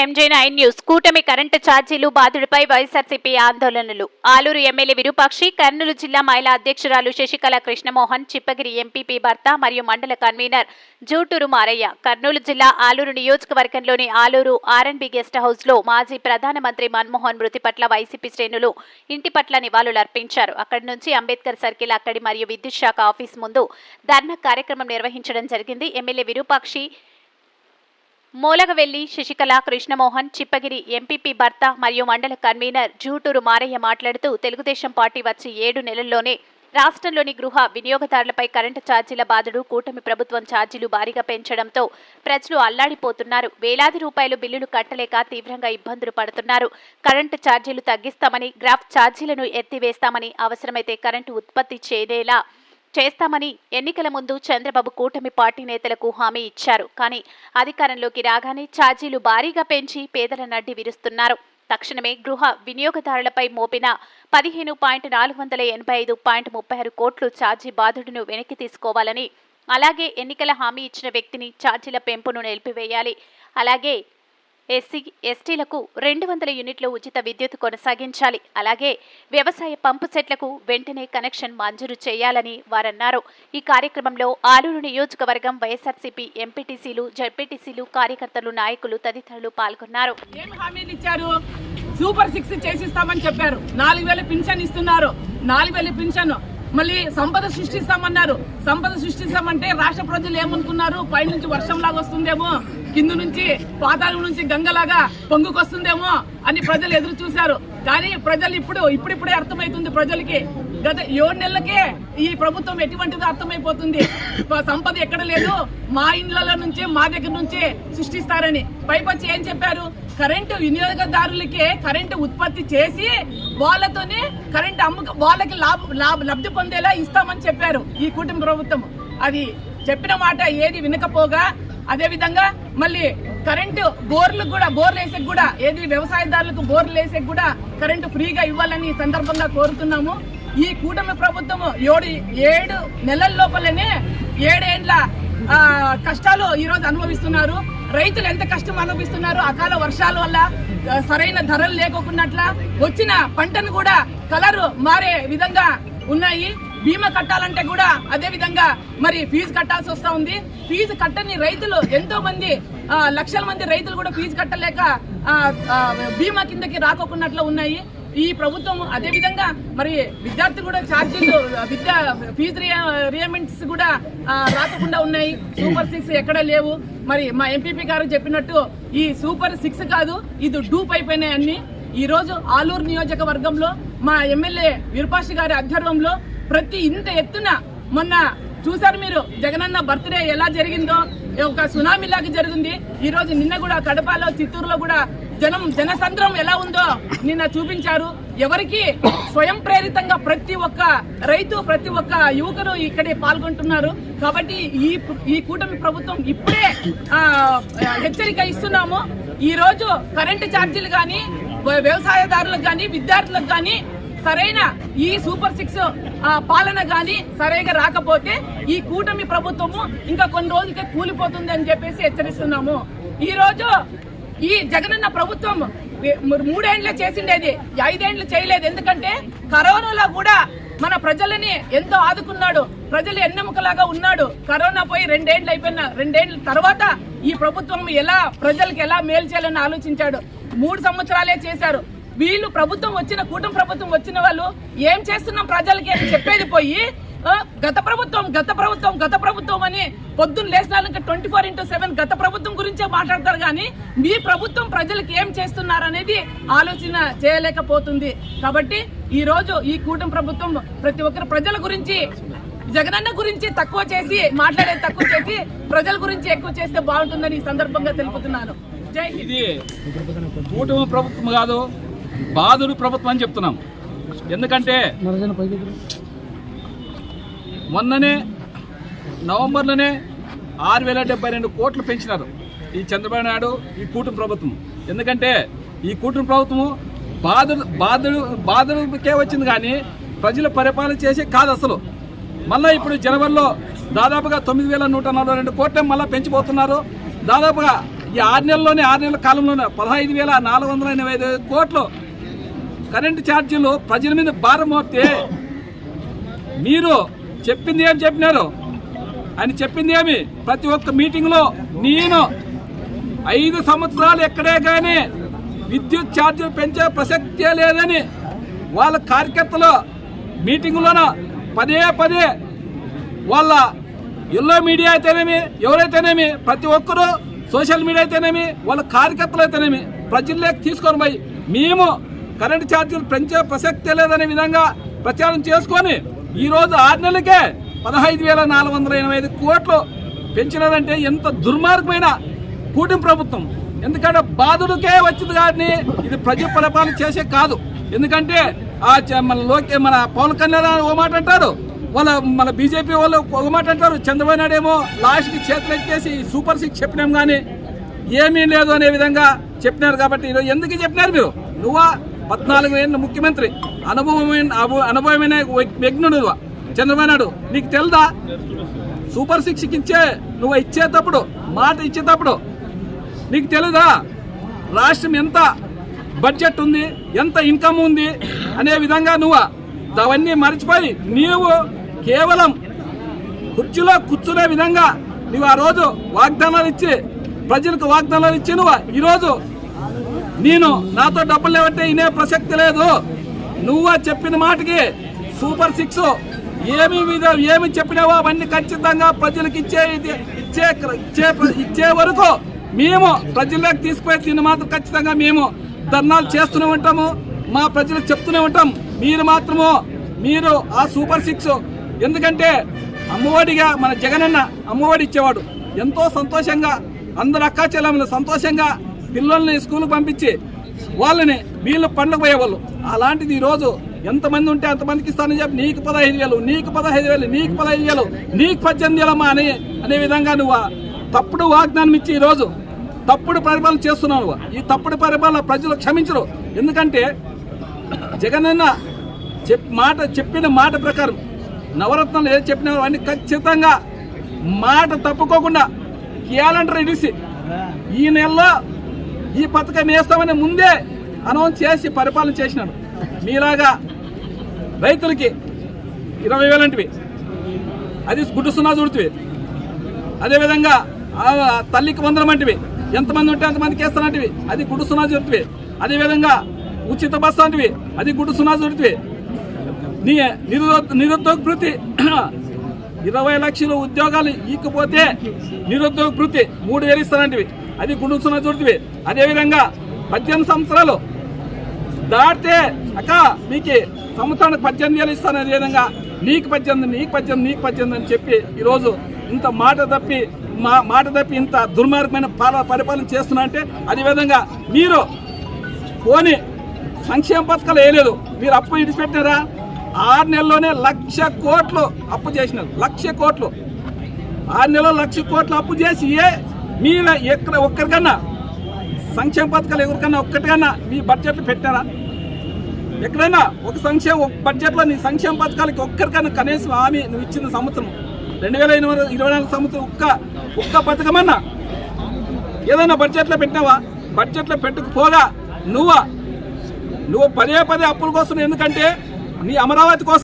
MJ9 news. కూటమి current ఛార్జీలు బాధుడిపై వైఎస్ఆర్సీపీ ఆందోళనలు. ఆలూరు ఎమ్మెల్యే విరూపాక్షి, కర్నూలు జిల్లా మహిళా అధ్యక్షురాలు శశికళ కృష్ణమోహన్, చిప్పగిరి ఎంపీపీ భర్త మరియు మండల కన్వీనర్ జూటూరు మారయ్య. కర్నూలు జిల్లా ఆలూరు నియోజకవర్గంలోని ఆలూరు R&B గెస్ట్ హౌస్ లో మాజీ ప్రధానమంత్రి మన్మోహన్ మృతి పట్ల వైసీపీ శ్రేణులు ఇంటి పట్ల నివాళులర్పించారు. అక్కడి నుంచి అంబేద్కర్ సర్కిల్ అక్కడి మరియు విద్యుత్ శాఖ ఆఫీస్ ముందు ధర్నా కార్యక్రమం నిర్వహించడం జరిగింది. ఎమ్మెల్యే విరూపాక్షి, మూలగవెల్లి శశికళ కృష్ణమోహన్, చిప్పగిరి ఎంపీపీ భర్త మరియు మండల కన్వీనర్ జూటూరు మారయ్య మాట్లాడుతూ తెలుగుదేశం పార్టీ వచ్చి 7 నెలల్లోనే రాష్ట్రంలోని గృహ వినియోగదారులపై కరెంటు ఛార్జీల బాధడు కూటమి ప్రభుత్వం ఛార్జీలు భారీగా పెంచడంతో ప్రజలు అల్లాడిపోతున్నారు. వేలాది రూపాయలు బిల్లులు కట్టలేక తీవ్రంగా ఇబ్బందులు పడుతున్నారు. కరెంటు ఛార్జీలు తగ్గిస్తామని, గ్రాఫ్ ఛార్జీలను ఎత్తివేస్తామని, అవసరమైతే కరెంటు ఉత్పత్తి చేస్తామని ఎన్నికల ముందు చంద్రబాబు కూటమి పార్టీ నేతలకు హామీ ఇచ్చారు. కానీ అధికారంలోకి రాగానే ఛార్జీలు భారీగా పెంచి పేదల నడ్డి విరుస్తున్నారు. తక్షణమే గృహ వినియోగదారులపై మోపిన 15,485.36 కోట్లు ఛార్జీ బాధుడును వెనక్కి తీసుకోవాలని, అలాగే ఎన్నికల హామీ ఇచ్చిన వ్యక్తిని ఛార్జీల పెంపును నిలిపివేయాలి. అలాగే ఎస్సీ ఎస్టీలకు 200 యూనిట్ల ఉచిత విద్యుత్ కొనసాగించాలి. అలాగే వ్యవసాయ పంపు సెట్లకు వెంటనే కనెక్షన్ మంజూరు చేయాలని వారన్నారు. ఈ కార్యక్రమంలో ఆలూరు నియోజకవర్గం వైఎస్ఆర్సీపీ ఎంపీటీసీలు, జెడ్పీటీసీలు, కార్యకర్తలు, నాయకులు తదితరులు పాల్గొన్నారు. సూపర్ 6 చేసిస్తామని చెప్పారు. 4,000 పింఛన్ ఇస్తున్నారు. 4,000 పింఛన్ మళ్ళీ సంపద సృష్టిస్తామన్నారు. సంపద సృష్టిస్తామంటే రాష్ట్ర ప్రజలు ఏమనుకున్నారు? పైనుంచి వర్షంలాగా వస్తుందేమో, కింద నుంచి పాతాళం నుంచి గంగలాగా పొంగుకొస్తుందేమో అని ప్రజలు ఎదురు చూశారు. కానీ ప్రజలు ఇప్పుడిప్పుడే అర్థమవుతుంది ప్రజలకి. గత 7 నెలలకే ఈ ప్రభుత్వం ఎటువంటిదో అర్థమైపోతుంది. సంపద ఎక్కడ లేదు, మా ఇండ్ల నుంచి మా దగ్గర నుంచే సృష్టిస్తారని పైపచ్చి ఏం చెప్పారు? కరెంటు వినియోగదారులకే కరెంటు ఉత్పత్తి చేసి వాళ్ళతోనే కరెంటు వాళ్ళకి లబ్ధి పొందేలా ఇస్తామని చెప్పారు ఈ కూటమి ప్రభుత్వం. అది చెప్పిన మాట ఏది వినకపోగా, అదే విధంగా మళ్ళీ కరెంటు బోర్లు వేసేకి కూడా ఏది వ్యవసాయదారులకు బోర్లు వేసేకి కూడా కరెంటు ఫ్రీగా ఇవ్వాలని ఈ సందర్భంగా కోరుతున్నాము. ఈ కూటమి ప్రభుత్వము 7 నెలల లోపలనే 7 ఏండ్ల కష్టాలు ఈ రోజు అనుభవిస్తున్నారు. రైతులు ఎంత కష్టం అనుభవిస్తున్నారు? అకాల వర్షాల వల్ల సరైన ధరలు లేకోకున్నట్ల వచ్చిన పంటను కూడా కలరు మారే విధంగా ఉన్నాయి. బీమా కట్టాలంటే కూడా అదే విధంగా మరి ఫీజు కట్టాల్సి వస్తా ఉంది. ఫీజు కట్టని రైతులు ఎంతో మంది, లక్షల మంది రైతులు కూడా ఫీజు కట్టలేక బీమా కిందకి రాకోకున్నట్లు ఉన్నాయి ఈ ప్రభుత్వం. అదే విధంగా మరి విద్యార్థులు కూడా ఛార్జీలు, ఫీజు రియంబర్స్మెంట్స్ కూడా రాకుండా ఉన్నాయి. సూపర్ 6 ఎక్కడ లేవు. మరి మా ఎంపీపీ గారు చెప్పినట్టు ఈ సూపర్ 6 కాదు, ఇది డూప్ అయిపోయినాయి అన్ని. ఈ రోజు ఆలూరు నియోజకవర్గంలో మా ఎమ్మెల్యే విరూపాక్షి గారి ఆధ్వర్యంలో ప్రతి ఇంత ఎత్తున, మొన్న చూసారు మీరు జగనన్న బర్త్డే ఎలా జరిగిందో, ఒక సునామీ లాగా జరిగింది. ఈ రోజు నిన్న కూడా కడపలో, చిత్తూరులో కూడా జనసంద్రం ఎలా ఉందో నిన్న చూపించారు. ఎవరికి స్వయం ప్రేరితంగా ప్రతి ఒక్క రైతు, ప్రతి ఒక్క యువకుడు ఇక్కడే పాల్గొంటున్నారు. కాబట్టి ఈ కూటమి ప్రభుత్వం ఇప్పుడే హెచ్చరిక ఇస్తున్నాము. ఈ రోజు కరెంటు ఛార్జీలు కానీ, వ్యవసాయదారులకు కానీ, విద్యార్థులకు కానీ సరైన ఈ సూపర్ 6 పాలన గాని సరైగా రాకపోతే ఈ కూటమి ప్రభుత్వము ఇంకా కొన్ని రోజులకే కూలిపోతుంది అని చెప్పేసి హెచ్చరిస్తున్నాము. ఈ రోజు ఈ జగనన్న ప్రభుత్వం 3 ఏళ్లే చేసిండేది, 5 ఏళ్లు చేయలేదు. ఎందుకంటే కరోనాలో కూడా మన ప్రజలని ఎంతో ఆదుకున్నాడు. ప్రజలు ఎన్నెముకలాగా ఉన్నాడు. కరోనా పోయి 2 ఏళ్లు అయిపోయిన 2 ఏళ్ల తర్వాత ఈ ప్రభుత్వం ప్రజలకు ఎలా మేలు చేయాలని ఆలోచించాడు. 3 సంవత్సరాలే చేశారు. వీళ్ళు ప్రభుత్వం వచ్చిన, కూటమి ప్రభుత్వం వచ్చిన వాళ్ళు ఏం చేస్తున్నాం ప్రజలకి అని చెప్పేది పోయి గత ప్రభుత్వం అని పొద్దున్న లేసినాక 24/7 గత ప్రభుత్వం గురించే మాట్లాడతారు. కానీ మీ ప్రభుత్వం ప్రజలకు ఏం చేస్తున్నారు అనేది ఆలోచన చేయలేకపోతుంది. కాబట్టి ఈ రోజు ఈ కూటమి ప్రభుత్వం ప్రతి ఒక్కరు ప్రజల గురించి, జగనన్న గురించి తక్కువ చేసి మాట్లాడేది తక్కువ చేసి ప్రజల గురించి ఎక్కువ చేస్తే బాగుంటుందని ఈ సందర్భంగా తెలుపుతున్నాను. ఇది కూటమి ప్రభుత్వం కాదు, బాధుడు ప్రభుత్వం అని చెప్తున్నాం. ఎందుకంటే మొన్ననే నవంబర్లోనే 6,072 కోట్లు పెంచినారు ఈ చంద్రబాబు నాయుడు, ఈ కూటమి ప్రభుత్వం. ఎందుకంటే ఈ కూటమి ప్రభుత్వము బాధుడికే వచ్చింది కానీ ప్రజల పరిపాలన చేసే కాదు అసలు. మళ్ళీ ఇప్పుడు జనవరిలో దాదాపుగా 9,142 కోట్లు మళ్ళీ పెంచిపోతున్నారు. దాదాపుగా ఈ 6 నెలల కాలంలోనే 15,485 కోట్లు కరెంటు ఛార్జీలు ప్రజల మీద భారం మోపితే మీరు చెప్పింది ఏమి చెప్పినారు? ఆయన చెప్పింది ఏమి? ప్రతి ఒక్క మీటింగ్లో నేను 5 సంవత్సరాలు ఎక్కడే కానీ విద్యుత్ ఛార్జీలు పెంచే ప్రసక్తే లేదని వాళ్ళ కార్యకర్తలు మీటింగులోన పదే వాళ్ళ ఎల్లో మీడియా అయితేనేమి, ఎవరైతేనేమి, ప్రతి ఒక్కరూ సోషల్ మీడియా అయితేనేమి, వాళ్ళ కార్యకర్తలు అయితేనేమి ప్రజల్లోకి తీసుకొని పోయి మేము కరెంటు ఛార్జీలు పెంచే ప్రసక్తే లేదనే విధంగా ప్రచారం చేసుకొని ఈరోజు 6 నెలలకే 15,485 కోట్లు పెంచినదంటే ఎంత దుర్మార్గమైన కూటమి ప్రభుత్వం. ఎందుకంటే బాధుడికే వచ్చింది కానీ ఇది ప్రజా పరిపాలన చేసే కాదు. ఎందుకంటే మన పవన్ కళ్యాణ్ ఓ మాట అంటారు, మన బీజేపీ వాళ్ళు ఒక మాట అంటారు, చంద్రబాబు నాయుడు ఏమో లాస్ట్కి చేతులు ఎత్తేసి సూపర్ 6 చెప్పినాం కానీ ఏమీ లేదు అనే విధంగా చెప్పినారు. కాబట్టి ఈరోజు ఎందుకు చెప్పినారు మీరు? నువ్వు 14 ఏళ్ళ ముఖ్యమంత్రి, అనుభవమైన విఘ్నుడు చంద్రబాబు నాయుడు, నీకు తెలుదా సూపర్ 6 నువ్వు ఇచ్చేటప్పుడు మాట ఇచ్చేటప్పుడు నీకు తెలుదా రాష్ట్రం ఎంత బడ్జెట్ ఉంది, ఎంత ఇన్కమ్ ఉంది అనే విధంగా నువ్వు అవన్నీ మర్చిపోయి నీవు కేవలం కుర్చీలో కూర్చునే విధంగా నువ్వు ఆ రోజు వాగ్దానాలు ఇచ్చి ప్రజలకు వాగ్దానాలు ఇచ్చి నువ్వు ఈరోజు నేను నాతో డబ్బులు లేవంటే ఇనే ప్రసక్తి లేదు. నువ్వు చెప్పిన మాటకి సూపర్ 6 ఏమి చెప్పినావో అవన్నీ ఖచ్చితంగా ప్రజలకు ఇచ్చే వరకు మేము ప్రజల్లోకి తీసుకుపోయి దీన్ని మాత్రం ఖచ్చితంగా మేము ధర్నాలు చేస్తూనే ఉంటాము, మా ప్రజలకు చెప్తూనే ఉంటాం. మీరు ఆ సూపర్ 6 ఎందుకంటే అమ్మఒడిగా మన జగనన్న అమ్మఒడి ఇచ్చేవాడు, ఎంతో సంతోషంగా అందరు అక్కా చెల్లెమ్మలు సంతోషంగా పిల్లల్ని స్కూల్కి పంపించి వాళ్ళని వీళ్ళు పండుగ పోయేవాళ్ళు. అలాంటిది ఈరోజు ఎంతమంది ఉంటే అంతమందికి ఇస్తానని చెప్పి నీకు 15,000, నీకు 15,000, నీకు 15,000, నీకు 18,000 అనే విధంగా నువ్వు తప్పుడు వాగ్దానం ఇచ్చి ఈరోజు తప్పుడు పరిపాలన చేస్తున్నావు. ఈ తప్పుడు పరిపాలన ప్రజలు క్షమించరు. ఎందుకంటే జగనన్న చెప్పిన మాట ప్రకారం నవరత్నాలు ఏది చెప్పినా అన్ని ఖచ్చితంగా మాట తప్పుకోకుండా క్యాలెండర్ ఇడిసి ఈ నెలలో ఈ పథకం వేస్తామని ముందే అనౌన్స్ చేసి పరిపాలన చేసినాడు. మీలాగా రైతులకి 20,000 అంటివి, అది గుడ్డు సున్నా చూడుతుంది. అదేవిధంగా తల్లికి 100 అంటివి, ఎంతమంది ఉంటే అంతమందికి వేస్తానంటివి, అది గుడ్డు సున్నా చూడుతుంది. అదేవిధంగా ఉచిత బస్సు అంటివి, అది గుడ్డు సున్నా చూడుతుంది. నిరుద్యోగ భృతి 20 లక్షల ఉద్యోగాలు ఇకపోతే నిరుద్యోగ భృతి 3,000 ఇస్తానంటివి, అది గుండు సున్నా చూడుతుంది. అదేవిధంగా 18 సంవత్సరాలు దాటితే అక్క మీకు సంవత్సరానికి 18,000 ఇస్తాను. అదేవిధంగా నీకు 18 అని చెప్పి ఈరోజు ఇంత మాట తప్పి ఇంత దుర్మార్గమైన పరిపాలన చేస్తున్నా అంటే అదేవిధంగా మీరు పోని సంక్షేమ పథకాలు వేయలేదు. మీరు అప్పు ఇడిచిపెట్టినారా? 6 నెలల్లోనే 1,00,000 కోట్లు అప్పు చేసినారు. 1,00,000 కోట్లు 6 నెలల్లో 1,00,000 కోట్లు అప్పు చేసి మీరు ఒక్కరికన్నా సంక్షేమ పథకాలు ఎవరికన్నా ఒక్కటికన్నా మీ బడ్జెట్లు పెట్టారా? ఎక్కడైనా ఒక బడ్జెట్లో నీ సంక్షేమ పథకాలకి ఒక్కరికన్నా కనీసం హామీ నువ్వు ఇచ్చిన సంవత్సరం 2024 సంవత్సరం ఒక్క పథకమన్నా ఏదైనా బడ్జెట్లో పెట్టినావా? బడ్జెట్లో పెట్టుకుపోగా నువ్వు పదే అప్పుల కోసం, ఎందుకంటే నీ అమరావతి కోసం